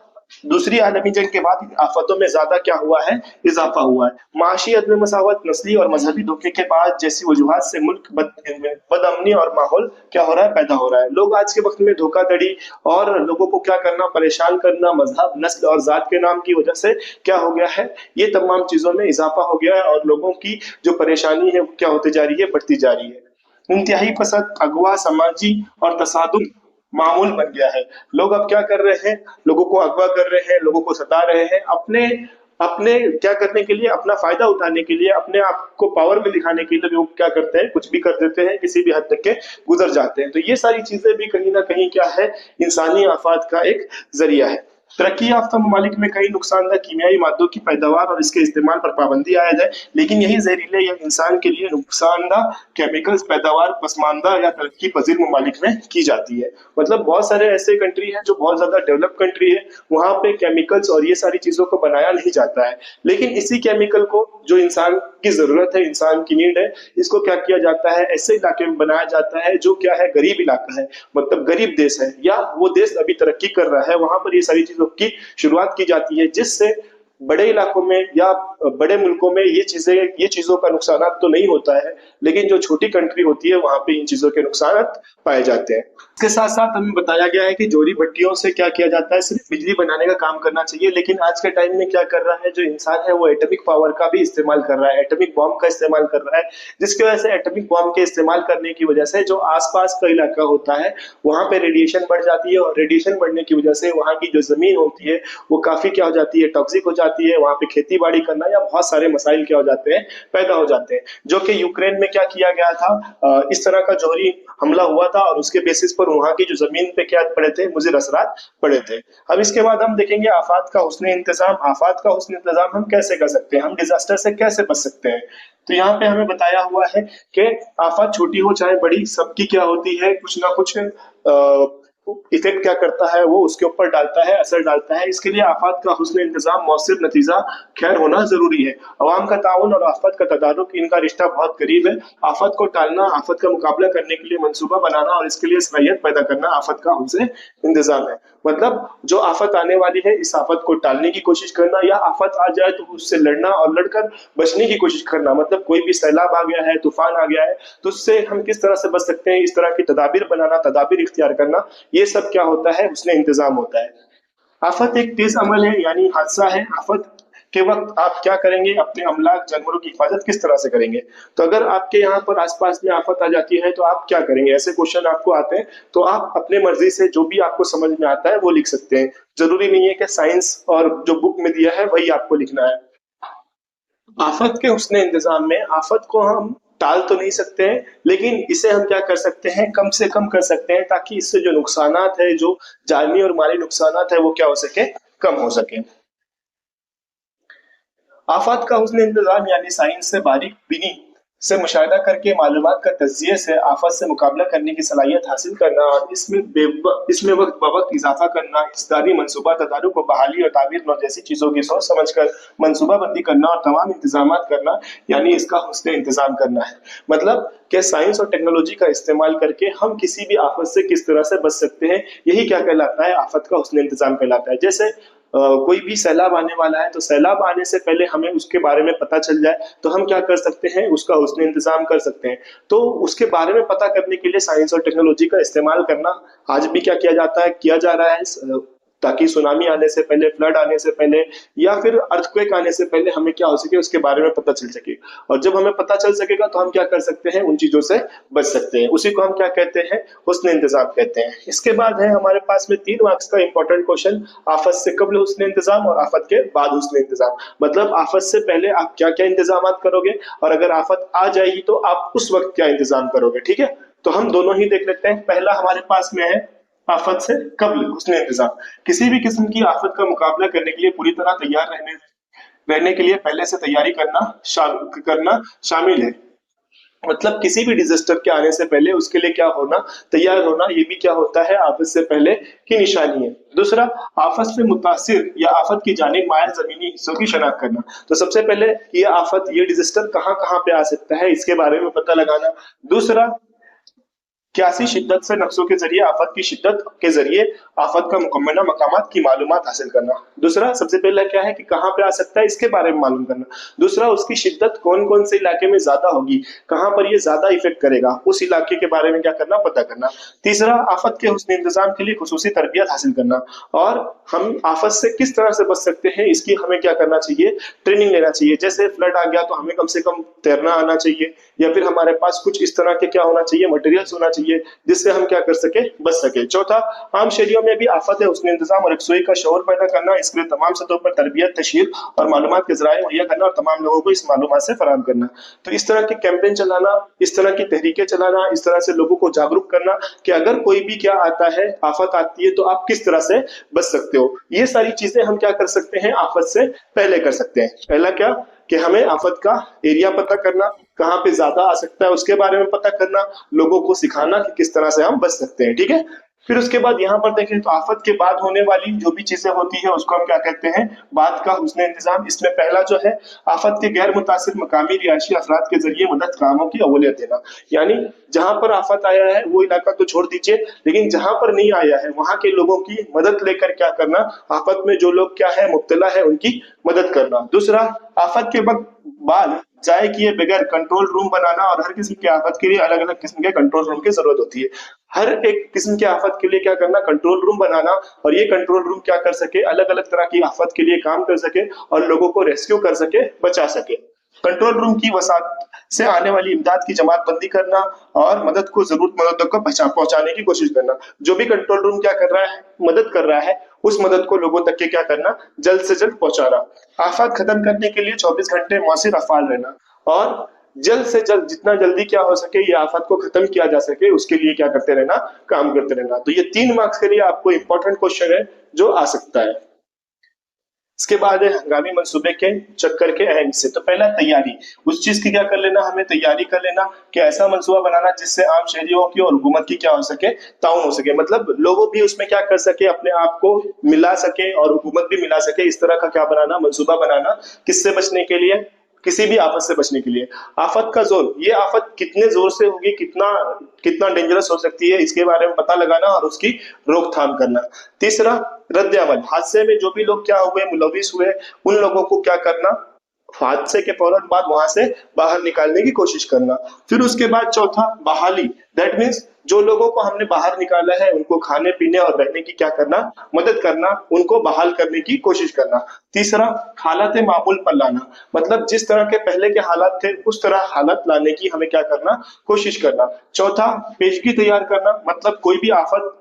दूसरी आलमी जंग के बाद आफतों में ज्यादा क्या हुआ है, इजाफा हुआ है। माशी अदम मसावत, नस्ली और मजहबी धोखे के बाद जैसी वजूहात से मुल्क बदअमनी और माहौल क्या हो रहा है, पैदा हो रहा है। लोग आज के वक्त में धोखाधड़ी और लोगों को क्या करना, परेशान करना, मजहब, नस्ल और जात के नाम की वजह से क्या हो गया है, ये तमाम चीजों में इजाफा हो गया है और लोगों की जो परेशानी है वो क्या होती जा रही है, बढ़ती जा रही है। इंतहाई पसंद, अगवा, समाजी और तसादुम मामूल बन गया है। लोग अब क्या कर रहे हैं, लोगों को अगवा कर रहे हैं, लोगों को सता रहे हैं, अपने अपने क्या करने के लिए, अपना फायदा उठाने के लिए, अपने आप को पावर में दिखाने के लिए लोग क्या करते हैं, कुछ भी कर देते हैं, किसी भी हद तक के गुजर जाते हैं। तो ये सारी चीजें भी कहीं ना कहीं क्या है, इंसानी आफात का एक जरिया है। तरक्की याफ्ता ममालिक में कई नुकसानदायक कीमियाई मादों की पैदावार और इसके इस्तेमाल पर पाबंदी आयद है, लेकिन यही जहरीले या इंसान के लिए नुकसानदा केमिकल्स पैदावार पसमानदा या तरक्की पजीर ममालिक में की जाती है। मतलब बहुत सारे ऐसे कंट्री है जो बहुत ज्यादा डेवलप कंट्री है, वहां पे केमिकल्स और ये सारी चीजों को बनाया नहीं जाता है, लेकिन इसी केमिकल को जो इंसान की जरूरत है, इंसान की नीड है, इसको क्या किया जाता है, ऐसे इलाके में बनाया जाता है जो क्या है, गरीब इलाका है, मतलब गरीब देश है, या वो देश अभी तरक्की कर रहा है, वहां पर ये सारी चीजों की शुरुआत की जाती है, जिससे बड़े इलाकों में या बड़े मुल्कों में ये चीजों का नुकसान तो नहीं होता है, लेकिन जो छोटी कंट्री होती है वहां पे इन चीजों के नुकसान पाए जाते हैं। इसके साथ साथ हमें बताया गया है कि जोरी भट्टियों से क्या किया जाता है, सिर्फ बिजली बनाने का काम करना चाहिए, लेकिन आज के टाइम में क्या कर रहा है जो इंसान है, वो एटॉमिक पावर का भी इस्तेमाल कर रहा है, एटॉमिक बॉम्ब का इस्तेमाल कर रहा है, जिसकी वजह से एटॉमिक बॉम्ब के इस्तेमाल करने की वजह से जो आसपास का इलाका होता है वहां पे रेडिएशन बढ़ जाती है, और रेडिएशन बढ़ने की वजह से वहां की जो जमीन होती है वो काफी क्या हो जाती है, टॉक्सिक हो जाती है, वहां पे खेती बाड़ी करना या बहुत सारे मसाइल क्या हो जाते हैं, पैदा हो जाते हैं, जो कि यूक्रेन में क्या किया गया था, इस तरह का जोहरी हमला हुआ था और उसके बेसिस पर वहां की जो जमीन पे क्या पड़े थे, मुझे असरात पड़े थे। अब इसके बाद हम देखेंगे आफात का हुस्न इंतजाम। आफात का हुस्न इंतजाम हम कैसे कर सकते हैं, हम डिजास्टर से कैसे बच सकते हैं। तो यहाँ पे हमें बताया हुआ है कि आफत छोटी हो चाहे बड़ी, सबकी क्या होती है, कुछ ना कुछ इफेक्ट क्या करता है, वो उसके ऊपर डालता है, असर डालता है। इसके लिए आफात का हुस्न इंतजाम, मौसर नतीजा खैर होना जरूरी है। अवाम का ताउन और आफत का तदारुक, इनका रिश्ता बहुत करीब है। आफत को टालना, आफत का मुकाबला करने के लिए मंसूबा बनाना और इसके लिए सलाहियत पैदा करना आफत का हुस्न इंतजाम है। मतलब जो आफत आने वाली है, इस आफत को टालने की कोशिश करना, या आफत आ जाए तो उससे लड़ना और लड़कर बचने की कोशिश करना। मतलब कोई भी सैलाब आ गया है, तूफान आ गया है, तो उससे हम किस तरह से बच सकते हैं, इस तरह की तदाबीर बनाना, तदाबीर इख्तियार करना, ये सब क्या होता है, उसमें इंतजाम होता है। आफत एक तेज अमल है, यानी हादसा है। आफत के वक्त आप क्या करेंगे, अपने अमलाक जानवरों की हिफाजत किस तरह से करेंगे। तो अगर आपके यहाँ पर आसपास में आफत आ जाती है तो आप क्या करेंगे, ऐसे क्वेश्चन आपको आते हैं, तो आप अपने मर्जी से जो भी आपको समझ में आता है वो लिख सकते हैं। जरूरी नहीं है कि साइंस और जो बुक में दिया है वही आपको लिखना है। आफत के हुस्न इंतजाम में आफत को हम टाल तो नहीं सकते हैं, लेकिन इसे हम क्या कर सकते हैं, कम से कम कर सकते हैं, ताकि इससे जो नुकसानात है, जो जानी और माली नुकसानात है, वो क्या हो सके, कम हो सके। आफात का हुस्न इंतजाम यानी साइंस से बारीक बीनी से मुशाहिदा करके मालूमात का तज्जिये से आफत से मुकाबला करने की सलाहियत हासिल करना, और इसमें वक्त ब वक्त इजाफा करना, इसदारी मनसूबा, तदारुक व बहाली और तामीर नौ जैसी चीजों की सोच समझ कर मनसूबा बंदी करना और तमाम इंतजाम करना, यानी इसका हुस्न इंतजाम करना है। मतलब कि साइंस और टेक्नोलॉजी का इस्तेमाल करके हम किसी भी आफत से किस तरह से बच सकते हैं, यही क्या कहलाता है, आफत का हुस्न इंतजाम कहलाता है। जैसे कोई भी सैलाब आने वाला है, तो सैलाब आने से पहले हमें उसके बारे में पता चल जाए तो हम क्या कर सकते हैं, उसका हुस्न इंतजाम कर सकते हैं। तो उसके बारे में पता करने के लिए साइंस और टेक्नोलॉजी का इस्तेमाल करना आज भी क्या किया जाता है, किया जा रहा है, ताकि सुनामी आने से पहले, फ्लड आने से पहले, या फिर अर्थक्वेक आने से पहले हमें क्या हो सके, उसके बारे में पता चल सके। और जब हमें पता चल सकेगा तो हम क्या कर सकते हैं, उन चीजों से बच सकते हैं। उसी को हम क्या कहते हैं, हुस्न इंतजाम कहते हैं। इसके बाद है हमारे पास में 3 मार्क्स का इंपॉर्टेंट क्वेश्चन, आफत से कबल हुस्न इंतजाम और आफत के बाद हुस्न इंतजाम। मतलब आफत से पहले आप क्या क्या इंतजाम करोगे, और अगर आफत आ जाएगी तो आप उस वक्त क्या इंतजाम करोगे। ठीक है, तो हम दोनों ही देख लेते हैं। पहला हमारे पास में है आफत से कबल हुस्न इंतजाम। किसी भी किस्म की आफत का मुकाबला करने के लिए पूरी तरह तैयार रहने के लिए पहले से तैयारी करना शामिल है। मतलब किसी भी डिजास्टर के आने से पहले उसके लिए क्या होना, तैयार होना, ये भी क्या होता है, आफत से पहले की निशानी है। दूसरा, आफत से मुतासिर या आफत की जानिब मायल जमीनी हिस्सों की शनाख्त करना। तो सबसे पहले ये आफत, ये डिजास्टर कहाँ कहाँ पे आ सकता है, इसके बारे में पता लगाना। दूसरा, क्यासी शिद्दत से नक्शों के जरिए आफत की शिद्दत के जरिए आफत का मुकम्मल मकामात की मालूमात हासिल करना। दूसरा सबसे पहला क्या है कि कहाँ पे आ सकता है इसके बारे में मालूम करना। दूसरा उसकी शिद्दत कौन कौन से इलाके में ज्यादा होगी, कहाँ पर ये ज्यादा इफेक्ट करेगा, उस इलाके के बारे में क्या करना, पता करना। तीसरा आफत के हुस्न इंतजाम के लिए खुसूसी तरबियत हासिल करना, और हम आफत से किस तरह से बच सकते हैं इसकी हमें क्या करना चाहिए, ट्रेनिंग लेना चाहिए। जैसे फ्लड आ गया तो हमें कम से कम तैरना आना चाहिए, या फिर हमारे पास कुछ इस तरह के क्या होना चाहिए, मटेरियल्स होना चाहिए जिससे हम क्या कर सके, बच सके। चौथा, आम शहरियों में भी आफत है उसने इंतजाम और यकसुई का शौर पैदा करना, इसके लिए तमाम सतहों पर तरबियत, तशहीर और मालूमात के जराये मुहैया करना और तमाम लोगों को इस मालूमात से फराहम करना। तो इस तरह के कैंपेन चलाना, इस तरह की तहरीकें चलाना, इस तरह से लोगों को जागरूक करना कि अगर कोई भी क्या आता है, आफत आती है, तो आप किस तरह से बच सकते हो। ये सारी चीजें हम क्या कर सकते हैं, आफत से पहले कर सकते हैं। पहला क्या कि हमें आफत का एरिया पता करना, कहाँ पे ज्यादा आ सकता है उसके बारे में पता करना, लोगों को सिखाना कि किस तरह से हम बच सकते हैं। ठीक है। फिर उसके बाद यहाँ पर देखें तो आफत के बाद होने वाली जो भी चीजें होती है उसको हम क्या कहते हैं, बाद का हुस्न इंतजाम। इसमें पहला जो है, आफत के गैर मुतासिर मकामी रिहायशी अफराद के जरिए मदद कामों की अवलियत देना। यानी जहां पर आफत आया है वो इलाका तो छोड़ दीजिए, लेकिन जहां पर नहीं आया है वहां के लोगों की मदद लेकर क्या करना, आफत में जो लोग क्या है मुब्तला है उनकी मदद करना। दूसरा, आफत के वक्त बाद जाए किए बगैर कंट्रोल रूम बनाना, और हर किसी की आफत के लिए अलग अलग किस्म के कंट्रोल रूम की जरूरत होती है। हर एक किस्म के आफत के लिए क्या करना, कंट्रोल रूम बनाना, और ये कंट्रोल रूम क्या कर सके, अलग अलग तरह की आफत के लिए काम कर सके और लोगों को रेस्क्यू कर सके, बचा सके। कंट्रोल रूम की वसात से आने वाली इमदाद की जमात बंदी करना और मदद को जरूरतमंदों तक पहुंचाने की कोशिश करना। जो भी कंट्रोल रूम क्या कर रहा है, मदद कर रहा है, उस मदद को लोगों तक के क्या करना, जल्द से जल्द पहुंचाना। आफत खत्म करने के लिए 24 घंटे मौसिर अफाल रहना, और जल्द से जल्द जितना जल्दी क्या हो सके ये आफत को खत्म किया जा सके उसके लिए क्या करते रहना, काम करते रहना। तो ये 3 मार्क्स के लिए आपको इंपॉर्टेंट क्वेश्चन है जो आ सकता है। इसके बाद है हंगामी मंसूबे के चक्कर के अहम हिस्से। तो पहला तैयारी, उस चीज की क्या कर लेना, हमें तैयारी कर लेना कि ऐसा मंसूबा बनाना जिससे आम शहरियों की और हुकूमत की क्या हो सके, ताउन हो सके। मतलब लोगों भी उसमें क्या कर सके, अपने आप को मिला सके और हुकूमत भी मिला सके। इस तरह का क्या बनाना, मंसूबा बनाना, किससे बचने के लिए, किसी भी आफत से बचने के लिए। आफत का जोर, ये आफत कितने जोर से होगी, कितना कितना डेंजरस हो सकती है, इसके बारे में पता लगाना और उसकी रोकथाम करना। तीसरा, रद्द अमल, हादसे में जो भी लोग क्या हुए, मुलविस हुए, उन लोगों को क्या करना, हादसे के फौरन बाद वहां से बाहर निकालने की कोशिश करना। फिर उसके बाद चौथा, बहाली, दैट मीन्स जो लोगों को हमने बाहर निकाला है उनको खाने पीने और रहने की क्या करना, मदद करना, उनको बहाल करने की कोशिश करना। तीसरा, हालत मामूल पर लाना, मतलब जिस तरह के पहले के हालात थे उस तरह हालत लाने की हमें क्या करना, कोशिश करना। चौथा, पेशगी तैयार करना, मतलब कोई भी आफत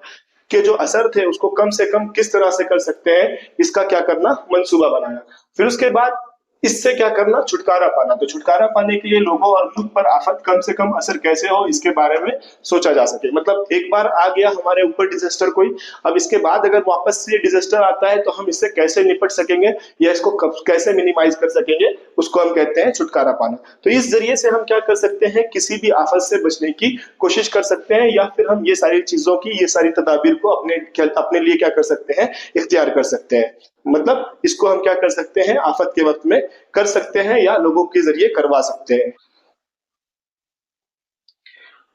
के जो असर थे उसको कम से कम किस तरह से कर सकते हैं, इसका क्या करना, मंसूबा बनाना। फिर उसके बाद इससे क्या करना, छुटकारा पाना। तो छुटकारा पाने के लिए लोगों और मुल्क पर आफत कम से कम असर कैसे हो इसके बारे में सोचा जा सके। मतलब एक बार आ गया हमारे ऊपर डिजास्टर कोई, अब इसके बाद अगर वापस से डिजास्टर आता है तो हम इससे कैसे निपट सकेंगे या इसको कैसे मिनिमाइज कर सकेंगे, उसको हम कहते हैं छुटकारा पाना। तो इस जरिए से हम क्या कर सकते हैं, किसी भी आफत से बचने की कोशिश कर सकते हैं, या फिर हम ये सारी चीजों की, ये सारी तदाबीर को अपने लिए क्या कर सकते हैं, इख्तियार कर सकते हैं। मतलब इसको हम क्या कर सकते हैं, आफत के वक्त में कर सकते हैं या लोगों के जरिए करवा सकते हैं।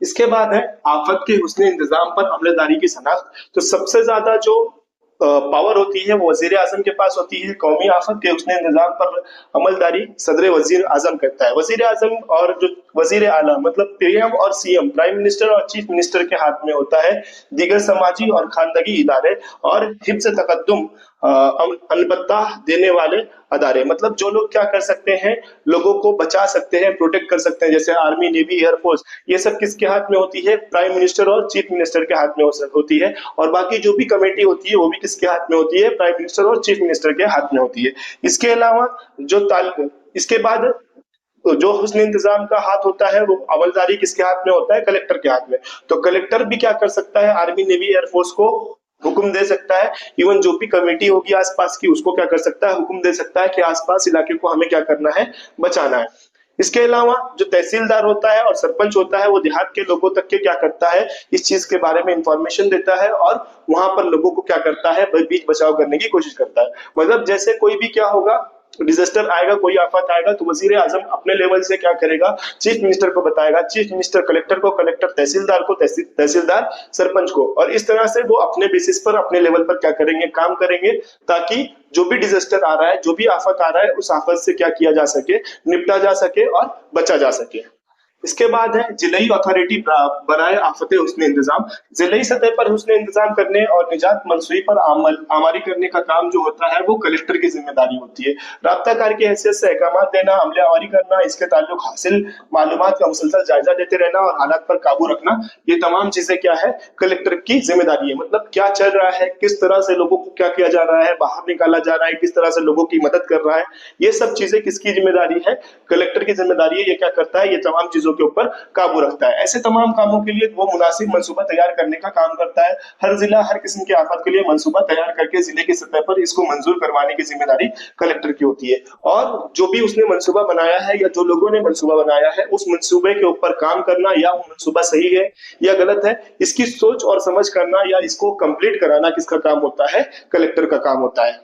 इसके बाद है आफत के हुस्न इंतजाम पर अमलदारी की सनाख्त। तो सबसे ज्यादा जो पावर होती है वो वजीर आजम के पास होती है। कौमी आफत के हुस्न इंतजाम पर अमलदारी सदर वजीर आजम करता है। वजीर आजम और जो वजीर आला मतलब पीएम और सीएम, प्राइम मिनिस्टर और चीफ मिनिस्टर के हाथ में होता है। दीगर समाजी और खानदगी इदारे और हिफ्ज तकद्दुम अलबत्ता देने वाले अदारे, मतलब जो लोग क्या कर सकते हैं, लोगों को बचा सकते हैं, प्रोटेक्ट कर सकते हैं, जैसे आर्मी, नेवी, एयरफोर्स, ये सब किसके हाथ में होती है, प्राइम मिनिस्टर और चीफ मिनिस्टर के हाथ में होती है। और बाकी जो भी कमेटी होती है वो भी किसके हाथ में होती है, प्राइम मिनिस्टर और चीफ मिनिस्टर के हाथ में होती है। इसके अलावा इसके बाद जो हुस्न इंतजाम का हाथ होता है वो अमलदारी किसके हाथ में होता है, कलेक्टर के हाथ में। तो कलेक्टर भी क्या कर सकता है, आर्मी, नेवी, एयरफोर्स को हुक्म दे सकता है। इवन जो भी कमेटी होगी आसपास की उसको क्या कर सकता है, हुक्म दे सकता है कि आसपास इलाके को हमें क्या करना है, बचाना है। इसके अलावा जो तहसीलदार होता है और सरपंच होता है वो देहात के लोगों तक के क्या करता है, इस चीज के बारे में इंफॉर्मेशन देता है और वहां पर लोगों को क्या करता है, बीच बचाव करने की कोशिश करता है। मतलब जैसे कोई भी क्या होगा, डिजास्टर आएगा, कोई आफत आएगा, तो वजीर आजम अपने लेवल से क्या करेगा, चीफ मिनिस्टर को बताएगा, चीफ मिनिस्टर कलेक्टर को, कलेक्टर तहसीलदार को, तहसीलदार सरपंच को, और इस तरह से वो अपने बेसिस पर अपने लेवल पर क्या करेंगे, काम करेंगे, ताकि जो भी डिजास्टर आ रहा है, जो भी आफत आ रहा है, उस आफत से क्या किया जा सके, निपटा जा सके और बचा जा सके। इसके बाद है जिलाई अथॉरिटी बनाए आफते हुस्न इंतजाम। जिलाई सतह पर हुस्न इंतजाम करने और निजात मंसूई पर आमारी करने का काम जो होता है वो कलेक्टर की जिम्मेदारी होती है। राब्ताकार की हैसियत से अहकाम देना, अमले आवारी करना, इसके ताल्लुक हासिल मालूमात का मुसलसल जायजा लेते रहना और हालात पर काबू रखना, ये तमाम चीजें क्या है, कलेक्टर की जिम्मेदारी है। मतलब क्या चल रहा है, किस तरह से लोगों को क्या किया जा रहा है, बाहर निकाला जा रहा है, किस तरह से लोगों की मदद कर रहा है, ये सब चीजें किसकी जिम्मेदारी है, कलेक्टर की जिम्मेदारी है। ये क्या करता है, ये तमाम चीजों के ऊपर काबू रखता है। ऐसे तमाम कामों के लिए वो मुनासिब मंसूबा तैयार करने का काम करता है। हर जिला हर किस्म के आफत के लिए मंसूबा तैयार करके जिले की सतह पर इसको मंजूर करवाने की जिम्मेदारी कलेक्टर की होती है। और जो भी उसने मंसूबा बनाया है या जो लोगों ने मंसूबा बनाया है, उस मंसूबे के ऊपर काम करना, या वो मंसूबा सही है या गलत है, इसकी सोच और समझ करना या इसको कंप्लीट कराना किसका काम होता है, कलेक्टर का काम होता है।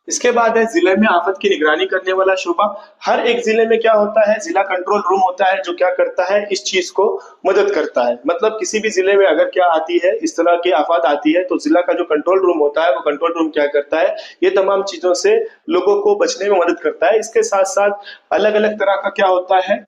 इसके बाद है जिले में आफत की निगरानी करने वाला शोबा। हर एक जिले में क्या होता है, जिला कंट्रोल रूम होता है जो क्या करता है, इस चीज को मदद करता है। मतलब किसी भी जिले में अगर क्या आती है, इस तरह की आफत आती है, तो जिला का जो कंट्रोल रूम होता है वो कंट्रोल रूम क्या करता है, ये तमाम चीजों से लोगों को बचने में मदद करता है। इसके साथ साथ अलग अलग तरह का क्या होता है,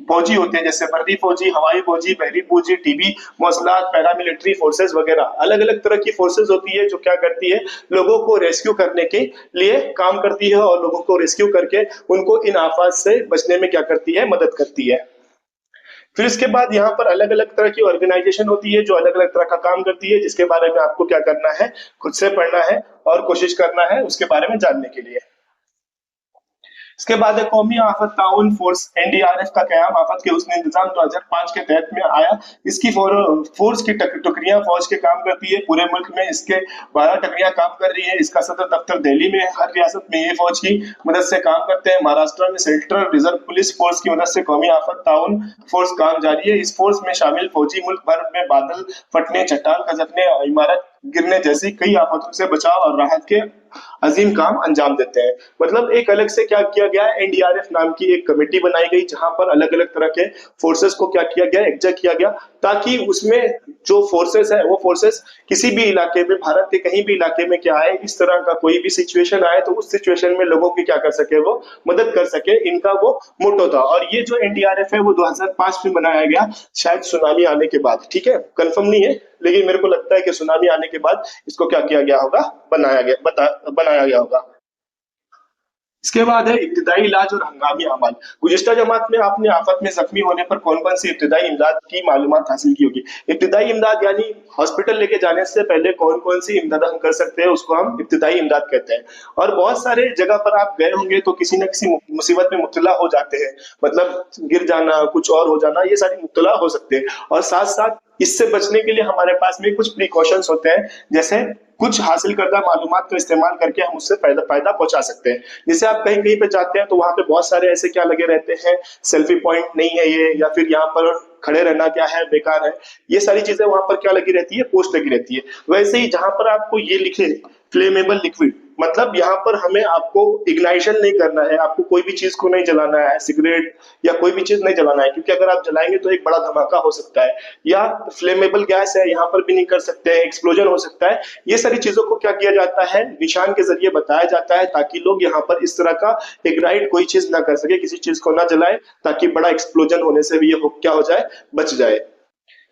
फौजी होते हैं, जैसे बर्दी फौजी, हवाई फौजी, बहरी फौजी, टीबी मौसलात, पैरामिलिट्री फोर्सेस वगैरह, अलग अलग तरह की फोर्सेस होती है जो क्या करती है, लोगों को रेस्क्यू करने के लिए काम करती है और लोगों को रेस्क्यू करके उनको इन आफत से बचने में क्या करती है, मदद करती है। फिर इसके बाद यहाँ पर अलग अलग तरह की ऑर्गेनाइजेशन होती है जो अलग अलग तरह का काम करती है, जिसके बारे में आपको क्या करना है, खुद से पढ़ना है और कोशिश करना है उसके बारे में जानने के लिए। इसके बाद है कौमी आफत ताउन फोर्स, एनडीआरएफ का कयाम आफत के हुस्न इंतजाम 2005 के तहत में आया। इसकी फोर्स की टुकड़ियां फौज के काम करती है पूरे मुल्क में, इसके 12 टुकड़ियां काम कर रही है। इसका सदर दफ्तर दिल्ली में है। हर रियासत में ये फौज की मदद से काम करते हैं। महाराष्ट्र में सेंट्रल रिजर्व पुलिस फोर्स की मदद से कौमी आफत ताउन फोर्स काम जारी है। इस फोर्स में शामिल फौजी मुल्क भर में बादल फटने, चट्टान खसकने, इमारत गिरने जैसी कई आफतों से बचाव और राहत के अजीम काम अंजाम देते हैं। मतलब एक अलग से क्या किया गया, एनडीआरएफ नाम की एक कमेटी बनाई गई जहां पर अलग अलग तरह के फोर्सेस को क्या किया गया, एकजुट किया गया, ताकि उसमें जो फोर्सेस है वो फोर्सेस किसी भी इलाके में, भारत के कहीं भी इलाके में क्या आए, इस तरह का कोई भी सिचुएशन आए तो उस सिचुएशन में लोगों की क्या कर सके, वो मदद कर सके, इनका वो मोटो था। और ये जो एनडीआरएफ है वो 2005 में बनाया गया, शायद सुनामी आने के बाद, ठीक है, कंफर्म नहीं है, लेकिन मेरे को लगता है कि सुनामी आने के बाद इसको क्या किया गया होगा, बनाया गया होगा। इसके बाद है इब्तिदाई इलाज और हंगामी अमल। गुज़िश्ता जमात में आपने आफत में जख्मी होने पर कौन कौन सी इब्तिदाई इमदाद की मालूमात हासिल की होगी। इब्तिदाई इमदाद यानी हॉस्पिटल लेके जाने से पहले कौन कौन सी इमदाद हम कर सकते हैं, उसको हम इब्तिदाई इमदाद कहते हैं। और बहुत सारे जगह पर आप गए होंगे तो किसी न किसी मुसीबत में मुब्तला हो जाते हैं, मतलब गिर जाना, कुछ और हो जाना, ये सारी मुब्तला हो सकते हैं। और साथ साथ इससे बचने के लिए हमारे पास में कुछ प्रिकॉशंस होते हैं, जैसे कुछ हासिल करदा मालूमात का इस्तेमाल करके हम उससे फायदा पहुंचा सकते हैं। जैसे आप कहीं कहीं पे जाते हैं तो वहां पे बहुत सारे ऐसे क्या लगे रहते हैं, सेल्फी पॉइंट नहीं है ये, या फिर यहाँ पर खड़े रहना क्या है, बेकार है, ये सारी चीजें वहां पर क्या लगी रहती है, पोस्ट लगी रहती है। वैसे ही जहां पर आपको ये लिखे फ्लेमेबल लिक्विड, मतलब यहाँ पर हमें आपको इग्नाइशन नहीं करना है, आपको कोई भी चीज को नहीं जलाना है, सिगरेट या कोई भी चीज नहीं जलाना है, क्योंकि अगर आप जलाएंगे तो एक बड़ा धमाका हो सकता है, या फ्लेमेबल गैस है यहाँ पर भी नहीं कर सकते हैं, एक्सप्लोजन हो सकता है। ये सारी चीजों को क्या किया जाता है, निशान के जरिए बताया जाता है, ताकि लोग यहाँ पर इस तरह का इग्नाइट कोई चीज ना कर सके, किसी चीज को ना जलाए, ताकि बड़ा एक्सप्लोजन होने से भी ये क्या हो जाए, बच जाए।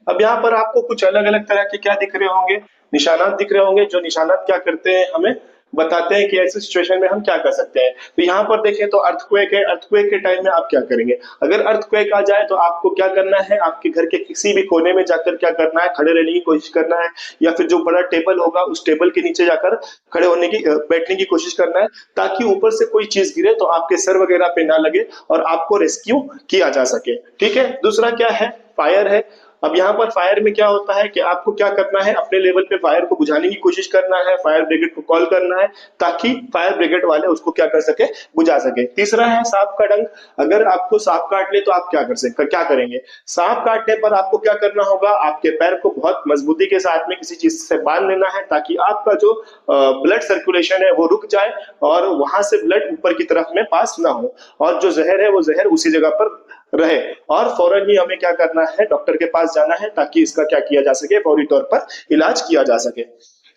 अब यहाँ पर आपको कुछ अलग अलग तरह के क्या दिख रहे होंगे, निशानात दिख रहे होंगे, जो निशानात क्या करते हैं, हमें बताते हैं कि ऐसे सिचुएशन में हम क्या कर सकते हैं। तो यहाँ पर देखें तो अर्थक्वेक है, अर्थक्वेक के टाइम में आप क्या करेंगे, अगर अर्थक्वेक आ जाए तो आपको क्या करना है, आपके घर के किसी भी कोने में जाकर क्या करना है, खड़े रहने की कोशिश करना है, या फिर जो बड़ा टेबल होगा उस टेबल के नीचे जाकर खड़े होने की, बैठने की कोशिश करना है, ताकि ऊपर से कोई चीज गिरे तो आपके सर वगैरह पे ना लगे और आपको रेस्क्यू किया जा सके। ठीक है, दूसरा क्या है, फायर है। अब यहाँ पर फायर में क्या होता है कि आपको क्या करना है, अपने लेवल पे फायर को बुझाने की कोशिश करना है, फायर ब्रिगेड को कॉल करना है ताकि फायर ब्रिगेड वाले उसको क्या कर सके, बुझा सके। तीसरा है सांप का डंक। अगर आपको सांप काट ले तो आप क्या करेंगे? सांप काटने पर आपको क्या करना होगा, आपके पैर को बहुत मजबूती के साथ में किसी चीज से बांध लेना है ताकि आपका जो ब्लड सर्कुलेशन है वो रुक जाए और वहां से ब्लड ऊपर की तरफ में पास ना हो, और जो जहर है वो जहर उसी जगह पर रहे। और फौरन ही हमें क्या करना है, डॉक्टर के पास जाना है ताकि इसका क्या किया जा सके, फौरी तौर पर इलाज किया जा सके।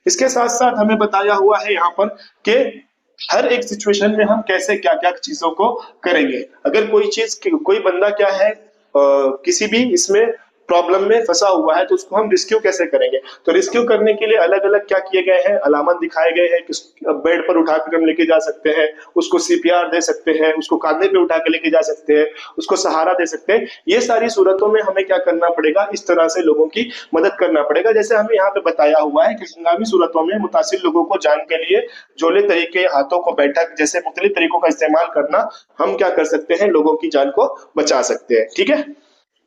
इसके साथ साथ हमें बताया हुआ है यहाँ पर कि हर एक सिचुएशन में हम कैसे क्या क्या चीजों को करेंगे। अगर कोई बंदा क्या है किसी भी इसमें प्रॉब्लम में फंसा हुआ है तो उसको हम रिस्क्यू कैसे करेंगे। तो रिस्क्यू करने के लिए अलग अलग क्या किए गए हैं, अलामत दिखाए गए हैं कि बेड पर उठाकर हम लेके जा सकते हैं, उसको सीपीआर दे सकते हैं, उसको कांधे पे उठा के लेके जा सकते हैं, उसको सहारा दे सकते हैं। ये सारी सूरतों में हमें क्या करना पड़ेगा, इस तरह से लोगों की मदद करना पड़ेगा। जैसे हमें यहाँ पे बताया हुआ है कि हंगामी सूरतों में मुतासिर लोगों को जान के लिए जोले तरीके, हाथों को बैठक जैसे मुख्तलिफ तरीकों का इस्तेमाल करना हम क्या कर सकते हैं, लोगों की जान को बचा सकते हैं। ठीक है,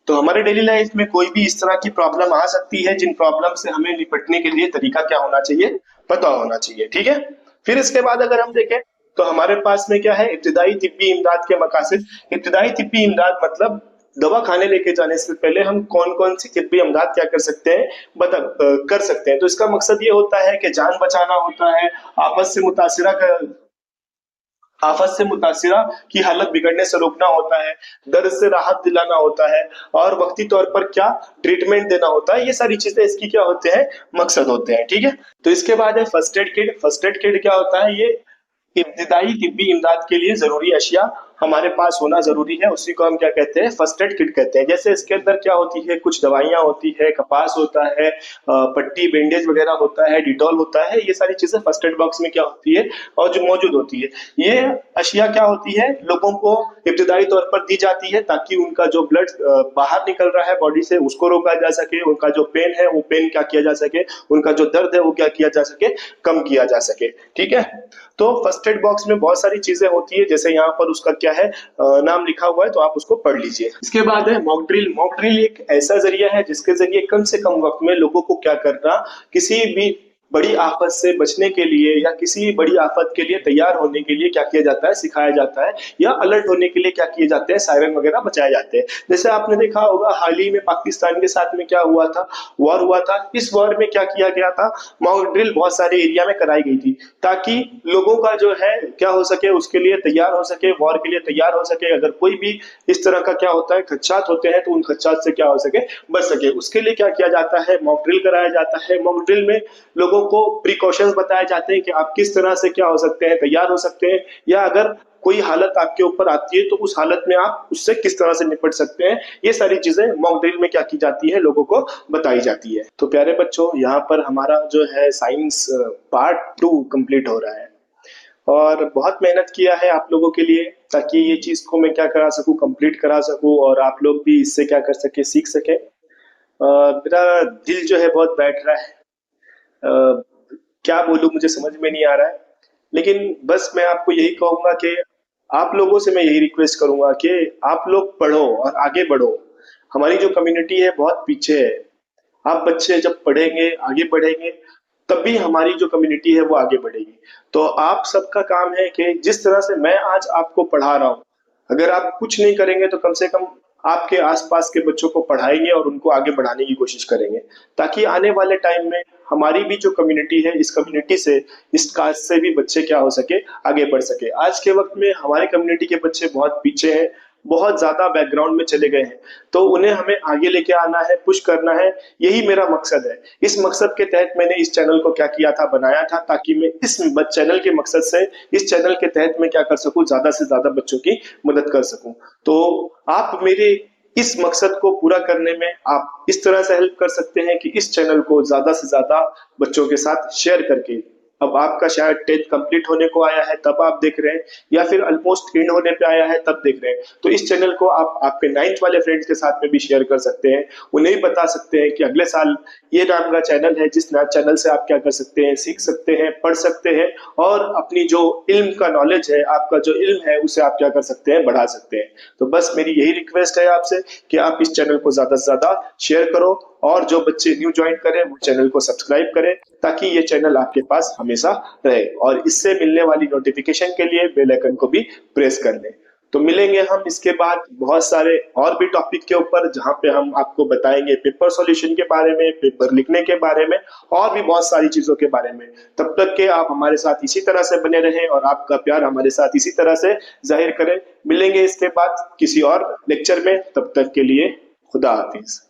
तो हमारे डेली लाइफ में कोई भी इस तरह की प्रॉब्लम आ सकती है जिन प्रॉब्लम से हमें निपटने के लिए तरीका क्या होना चाहिए, पता होना चाहिए। ठीक है, फिर इसके बाद अगर हम देखें तो हमारे पास में क्या है, इब्तिदाई तिब्बी इमदाद के मकासद। इब्तिदाई तिब्बी इमदाद मतलब दवा खाने लेके जाने से पहले हम कौन कौन सी तिब्बी इमदाद क्या कर सकते हैं, कर सकते हैं। तो इसका मकसद ये होता है कि जान बचाना होता है, आफत से मुतासिरा की हालत बिगड़ने से रोकना होता है, दर्द से राहत दिलाना होता है, और वक्ती तौर पर क्या ट्रीटमेंट देना होता है। ये सारी चीजें इसकी क्या होते हैं, मकसद होते हैं। ठीक है, तो इसके बाद है first aid kit. First aid kit क्या होता है, ये इब्तिदाई तिब्बी इमदाद के लिए जरूरी अशिया हमारे पास होना जरूरी है, उसी को हम क्या कहते हैं, फर्स्ट एड किट कहते हैं। जैसे इसके अंदर क्या होती है, कुछ दवाइयां होती है, कपास होता है, पट्टी बैंडेज वगैरह होता है, डिटॉल होता है, ये सारी चीजें फर्स्ट एड बॉक्स में क्या होती है और जो मौजूद होती है। ये अशिया क्या होती है, लोगों को इब्तिदाई तौर पर दी जाती है ताकि उनका जो ब्लड बाहर निकल रहा है बॉडी से उसको रोका जा सके, उनका जो पेन है वो पेन क्या किया जा सके, उनका जो दर्द है वो क्या किया जा सके, कम किया जा सके। ठीक है, तो फर्स्ट एड बॉक्स में बहुत सारी चीजें होती है, जैसे यहाँ पर उसका क्या है नाम लिखा हुआ है, तो आप उसको पढ़ लीजिए। इसके बाद है मॉक ड्रिल। मॉक ड्रिल एक ऐसा जरिया है जिसके जरिए कम से कम वक्त में लोगों को क्या करना, किसी भी बड़ी आफत से बचने के लिए या किसी बड़ी आफत के लिए तैयार होने के लिए क्या किया जाता है, सिखाया जाता है, या अलर्ट होने के लिए क्या किए जाते हैं, सायरन वगैरह बचाए जाते हैं। जैसे आपने देखा होगा हाल ही में पाकिस्तान के साथ में क्या हुआ था, वॉर हुआ था। इस वॉर में क्या किया गया था, मॉक ड्रिल बहुत सारे एरिया में कराई गई थी ताकि लोगों का जो है क्या हो सके, उसके लिए तैयार हो सके, वॉर के लिए तैयार हो सके। अगर कोई भी इस तरह का क्या होता है, खदशात होते हैं, तो उन खदशात से क्या हो सके, बच सके। उसके लिए क्या किया जाता है, मॉक ड्रिल कराया जाता है। मॉक ड्रिल में लोगों को प्रिकॉशंस बताए जाते हैं कि आप किस तरह से क्या हो सकते हैं, तैयार हो सकते हैं, या अगर कोई हालत आपके ऊपर आती है तो उस हालत में आप उससे किस तरह से निपट सकते हैं। ये सारी चीजें मॉक ड्रिल में क्या की जाती है, लोगों को बताई जाती है। तो प्यारे बच्चों, यहाँ पर हमारा जो है साइंस पार्ट 2 कंप्लीट हो रहा है और बहुत मेहनत किया है आप लोगों के लिए ताकि ये चीज को मैं क्या करा सकूं, कंप्लीट करा सकूं, और आप लोग भी इससे क्या कर सके, सीख सके। मेरा दिल जो है बहुत बैठ रहा है, क्या बोलूं मुझे समझ में नहीं आ रहा है, लेकिन बस मैं आपको यही कहूंगा कि आप लोगों से मैं यही रिक्वेस्ट करूंगा कि आप लोग पढ़ो और आगे बढ़ो। हमारी जो कम्युनिटी है बहुत पीछे है। आप बच्चे जब पढ़ेंगे, आगे बढ़ेंगे, तब भी हमारी जो कम्युनिटी है वो आगे बढ़ेगी। तो आप सबका काम है कि जिस तरह से मैं आज आपको पढ़ा रहा हूँ, अगर आप कुछ नहीं करेंगे तो कम से कम आपके आसपास के बच्चों को पढ़ाएंगे और उनको आगे बढ़ाने की कोशिश करेंगे, ताकि आने वाले टाइम में हमारी भी जो कम्युनिटी है, इस कम्युनिटी से, इस कास्ट से भी बच्चे क्या हो सके, आगे बढ़ सके। आज के वक्त में हमारे कम्युनिटी के बच्चे बहुत पीछे हैं, बहुत ज्यादा बैकग्राउंड में चले गए हैं, तो उन्हें हमें आगे लेके आना है, पुश करना है। यही मेरा मकसद है। इस मकसद के तहत मैंने इस चैनल को क्या किया था, बनाया था, ताकि मैं इस चैनल के मकसद से, इस चैनल के तहत मैं क्या कर सकूं, ज्यादा से ज्यादा बच्चों की मदद कर सकूं। तो आप मेरे इस मकसद को पूरा करने में आप इस तरह से हेल्प कर सकते हैं कि इस चैनल को ज्यादा से ज्यादा बच्चों के साथ शेयर करके अब आपका शायद 10th कंप्लीट होने को आया है तब आप देख रहे हैं, या फिर ऑलमोस्ट एंड होने पे आया है तब देख रहे हैं। तो इस चैनल को आप आपके 9th वाले फ्रेंड्स के साथ में भी शेयर कर सकते हैं। उन्हें भी बता सकते हैं कि अगले साल ये नाम का चैनल है, जिस चैनल से आप क्या कर सकते हैं, सीख सकते हैं, पढ़ सकते हैं और अपनी जो इल्म का नॉलेज है, आपका जो इल्म है, उसे आप क्या कर सकते हैं, बढ़ा सकते हैं। तो बस मेरी यही रिक्वेस्ट है आपसे कि आप इस चैनल को ज्यादा से ज्यादा शेयर करो, और जो बच्चे न्यू ज्वाइन करें वो चैनल को सब्सक्राइब करें, ताकि ये चैनल आपके पास हमेशा रहे, और इससे मिलने वाली नोटिफिकेशन के लिए बेल आइकन को भी प्रेस कर लें। तो मिलेंगे हम इसके बाद बहुत सारे और भी टॉपिक के ऊपर, जहां पे हम आपको बताएंगे पेपर सॉल्यूशन के बारे में, पेपर लिखने के बारे में, और भी बहुत सारी चीजों के बारे में। तब तक के आप हमारे साथ इसी तरह से बने रहें और आपका प्यार हमारे साथ इसी तरह से जाहिर करें। मिलेंगे इसके बाद किसी और लेक्चर में, तब तक के लिए खुदा हाफिज।